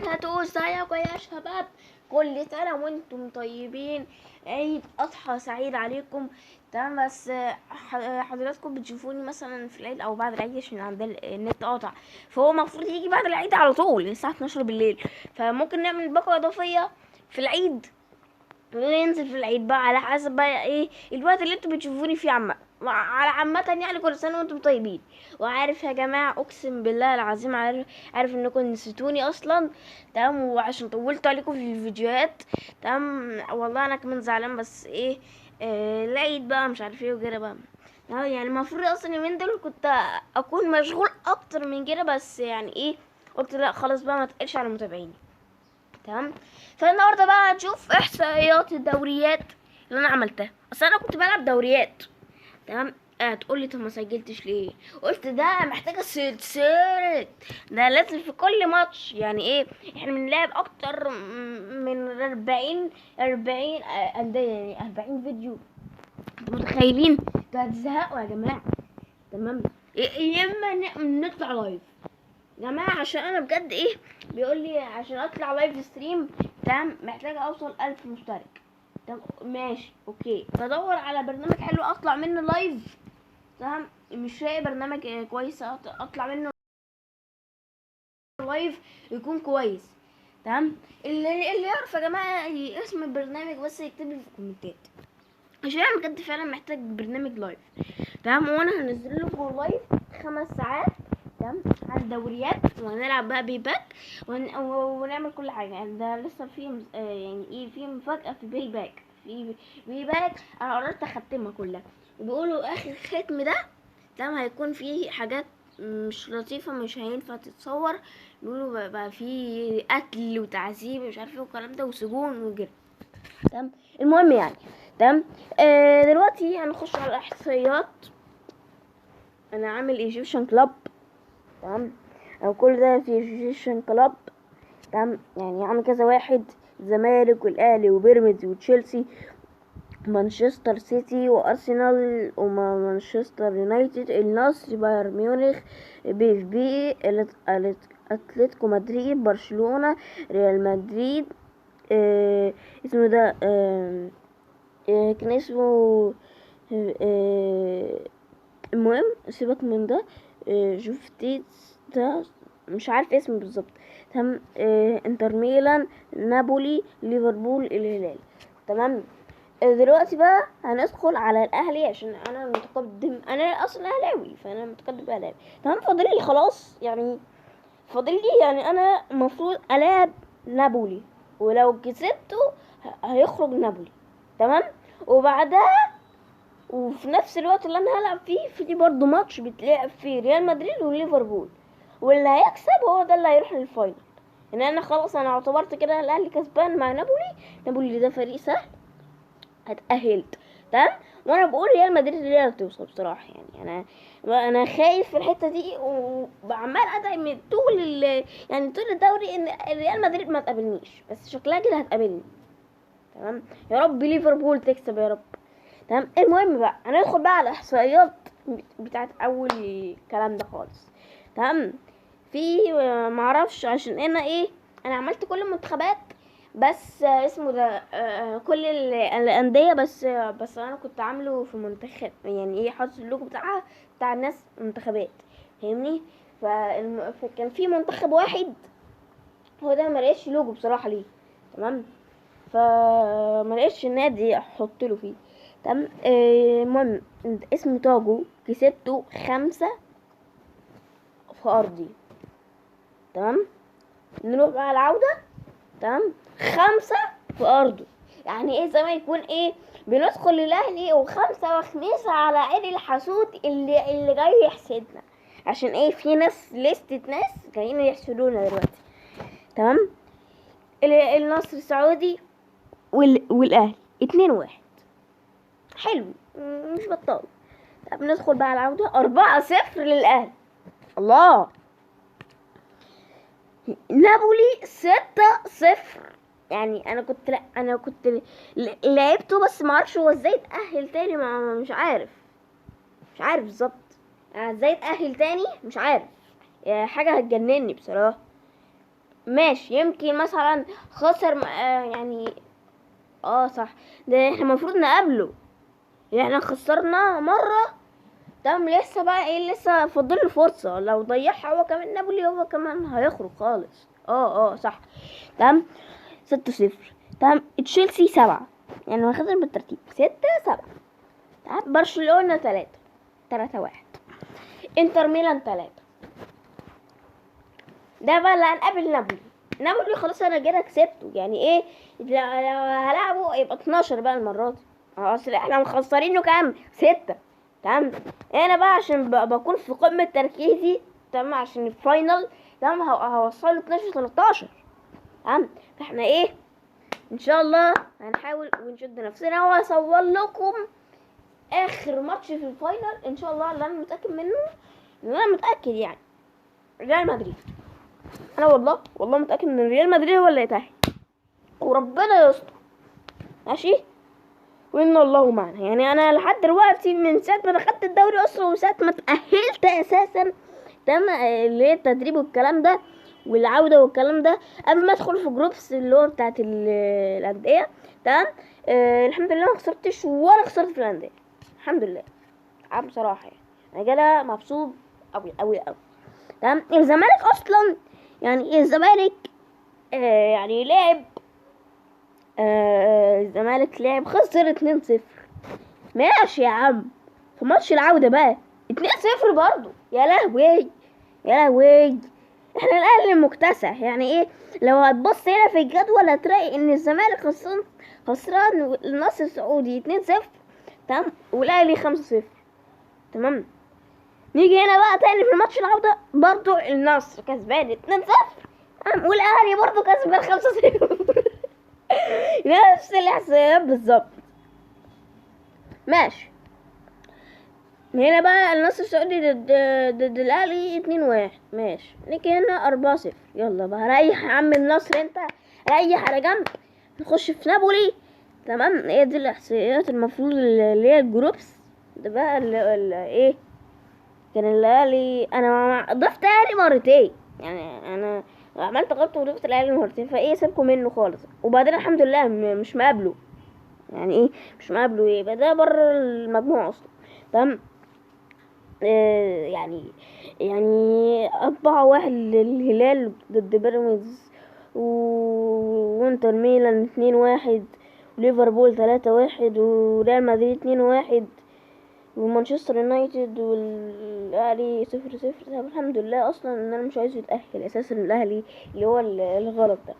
وبركاته. ازيكم يا شباب؟ كل سنة وانتم طيبين، عيد اضحى سعيد عليكم. تمام، بس حضراتكم بتشوفوني مثلا في العيد او بعد العيد عشان عندنا النت قاطع، فهو المفروض يجي بعد العيد على طول الساعة 12 بالليل. فممكن نعمل باقة اضافية في العيد وننزل في العيد بقى على حسب بقى ايه الوقت اللي انتوا بتشوفوني فيه. على عامة يعني كل سنة وانتم طيبين. وعارف يا جماعة، اقسم بالله العظيم عارف انكم نسيتوني اصلا. تمام، وعشان طولت عليكم في الفيديوهات. تمام والله انا كمان زعلان، بس ايه العيد بقى مش عارف ايه وكده بقى. يعني المفروض اصلا اليومين دول كنت اكون مشغول اكتر من كده، بس يعني ايه قلت لا خلاص بقى ما تقلش على متابعيني. تمام، فالنهارده بقى هنشوف احصائيات الدوريات اللي انا عملتها. اصل انا كنت بلعب دوريات. تمام، هتقولي طب ما سجلتش ليه؟ قلت ده محتاجه سلسله، ده لازم في كل ماتش. يعني ايه، احنا بنلعب اكتر من 40 انديه، يعني 40 فيديو. انتوا متخيلين؟ انتوا هتزهقوا يا جماعه. تمام، يا اما نطلع لايف يا جماعه، عشان انا بجد ايه بيقول لي عشان اطلع لايف ستريم. تمام، محتاجه اوصل 1000 مشترك. تمام ماشي اوكي، بدور على برنامج حلو اطلع منه لايف. تمام، مش لاقي برنامج كويس اطلع منه لايف يكون كويس. تمام، اللي يعرف يا جماعه اسم البرنامج بس يكتب لي في الكومنتات، عشان انا بجد فعلا محتاج برنامج لايف. تمام، وانا هنزل لكم لايف 5 ساعات. تمام، على الدوريات، وهنلعب بقى بيباك ونعمل كل حاجه. يعني ده لسه في يعني ايه في مفاجاه في بيباك. في بيباك انا قررت اختمها كلها، وبيقولوا اخر ختم ده تمام هيكون فيه حاجات مش لطيفه، مش هينفع تتصور. بيقولوا بقى فيه قتل وتعذيب مش عارفه والكلام ده وسجون وكده. تمام، المهم يعني. تمام، دلوقتي هنخش على الاحصائيات. انا عامل ايجيبشن كلاب. تمام، او كل ده في ايجيبشن كلاب. تمام، يعني عامل كذا واحد: الزمالك والاهلي وبيراميدز وتشيلسي، مانشستر سيتي وارسنال ومانشستر يونايتد، النصر، بايرن ميونخ، بي في بي، اتلتيكو مدريد، برشلونة، ريال مدريد. اسمه ده كان اسمه المهم سيبك من ده. شفتي ده مش عارف اسمه بالظبط. تمام، انتر ميلان، نابولي، ليفربول، الهلال. تمام، دلوقتي بقى هندخل على الاهلي، عشان انا متقدم، انا اصلا اهلاوي فانا متقدم اهلاوي. تمام، فاضل لي خلاص، يعني فاضل لي يعني انا المفروض العب نابولي، ولو كسبته هيخرج نابولي. تمام، وبعدها وفي نفس الوقت اللي انا هلعب فيه في برضه ماتش بيتلعب فيه ريال مدريد وليفربول، واللي هيكسب هو ده اللي هيروح للفاينل. ان انا خلاص انا اعتبرت كده الاهلي كسبان مع نابولي. نابولي ده فريق سهل، اتأهلت. تمام، وانا بقول ريال مدريد هي اللي هتوصل بصراحه. يعني انا خايف في الحته دي، وعمال ادعي من يعني طول الدوري ان ريال مدريد ما تقابلنيش، بس شكلها كده هتقابلني. تمام، يا رب ليفربول تكسب يا رب. تمام، المهم بقى هندخل بقى على الاحصائيات بتاعت اول الكلام ده خالص. تمام، في معرفش عشان انا ايه انا عملت كل المنتخبات، بس اسمه ده كل الانديه، بس انا كنت عامله في منتخب، يعني ايه حاطط اللوجو بتاعها بتاع الناس منتخبات، فاهمني؟ فكان في منتخب واحد هو ده ما لقيتش لوجو بصراحه ليه. تمام، فما لقيتش النادي احط له فيه. تمام، المهم اسمه تاجو، كسبته 5 في ارضي. تمام، نروح بقى العودة. تمام، 5 في ارضه. يعني ايه زي ما يكون ايه بندخل الاهلي وخمسة وخميسة على عيد الحسود اللي جاي يحسدنا، عشان ايه في ناس لستة ناس جايين يحسدونا دلوقتي. تمام، النصر السعودي والاهلي 2-1، حلو مش بطال. طب ندخل بقى على العودة 4-0 للاهلي. الله، نابولي 6-0. يعني انا كنت لعبته، بس ما اعرفش هو ازاي اتأهل تاني. مش عارف بالظبط ازاي اتأهل تاني، مش عارف. حاجة هتجنني بصراحة. ماشي يمكن مثلا خسر يعني صح، ده احنا المفروض نقابله، يعني احنا خسرنا مرة. تمام، لسه بقى ايه، لسه فاضل له فرصة، لو ضيعها هو كمان نابولي هو كمان هيخرج خالص. صح. تمام، 6-0. تمام، تشيلسي 7، يعني واخدين بالترتيب 6-7. تمام، برشلونة 3-1. انتر ميلان 3. ده بقى اللي هنقابل نابولي خلاص انا كده كسبته، يعني ايه، لو هلعبه يبقى 12 بقى المرة دي. اصل احنا مخسرينه كام، 6. تمام، انا بقى عشان بكون في قمة تركيزي، تمام، عشان الفاينل. تمام، هوصله 12 13. تمام، فاحنا ايه، ان شاء الله هنحاول ونشد نفسنا واصور لكم اخر ماتش في الفاينل ان شاء الله، اللي انا متاكد منه، اللي انا متاكد يعني ريال مدريد. انا والله متاكد ان ريال مدريد هو اللي يتاهل، وربنا يستر. ماشي، وان الله معنا. يعني انا لحد دلوقتي من ساعه ما دخلت الدوري اصلا، وساعه ما اتاهلت اساسا، تم اللي هي التدريب والكلام ده والعوده والكلام ده، قبل ما ادخل في جروبس اللي هو بتاعت الانديه. تمام، الحمد لله ما خسرتش ولا خسرت في الانديه، الحمد لله. بصراحه يعني انا كده مبسوط قوي قوي قوي. تمام، الزمالك اصلا، يعني الزمالك يعني لعب، الزمالك لعب خسر 2-0. ماشي يا عم، في ماتش العودة بقى 2-0 برضو، يا لهوي يا لهوي. احنا الاهلي مكتسح، يعني ايه، لو هتبص هنا في الجدول هتلاقي ان الزمالك خسران النصر السعودي 2-0. تمام، والاهلي 5-0. تمام، نيجي هنا بقى تاني في الماتش العودة برضو النصر كسبان 2-0. والاهلي برضو كسبان 5-0. نفس الاحصائيات بالظبط. ماشي، هنا بقى النصر السعودي ضد الاهلي 2-1. ماشي، نيجي هنا 4-0. يلا بقى ريح يا عم النصر انت، ريح على جنب، نخش في نابولي. تمام، هي دي الاحصائيات المفروض اللي هي الجروبس. ده بقى اللي ايه، كان الاهلي انا ضفت الاهلي مرتين، يعني انا عملت غلطه وضفت الاهلي مرتين، فايه سيبكم منه خالص. وبعدين الحمد لله مش مقابله، يعني ايه مش مقابله، يبقى ده بره المجموعه اصلا. تمام، يعني 4-1 للهلال ضد بيراميدز، وانتر ميلان 2-1، وليفربول 3-1، وريال مدريد 2-1، ومانشستر يونايتد والاهلي 0-0. طب الحمد لله اصلا ان انا مش عايز يتاهل اساسا الاهلي، اللي هو الغلط ده.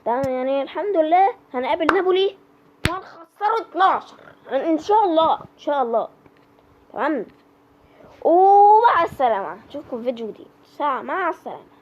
تمام، يعني الحمد لله هنقابل نابولي وهنخسره 12 ان شاء الله ان شاء الله. تمام، ومع السلامة، نشوفكم في فيديو جديد. مع السلامة.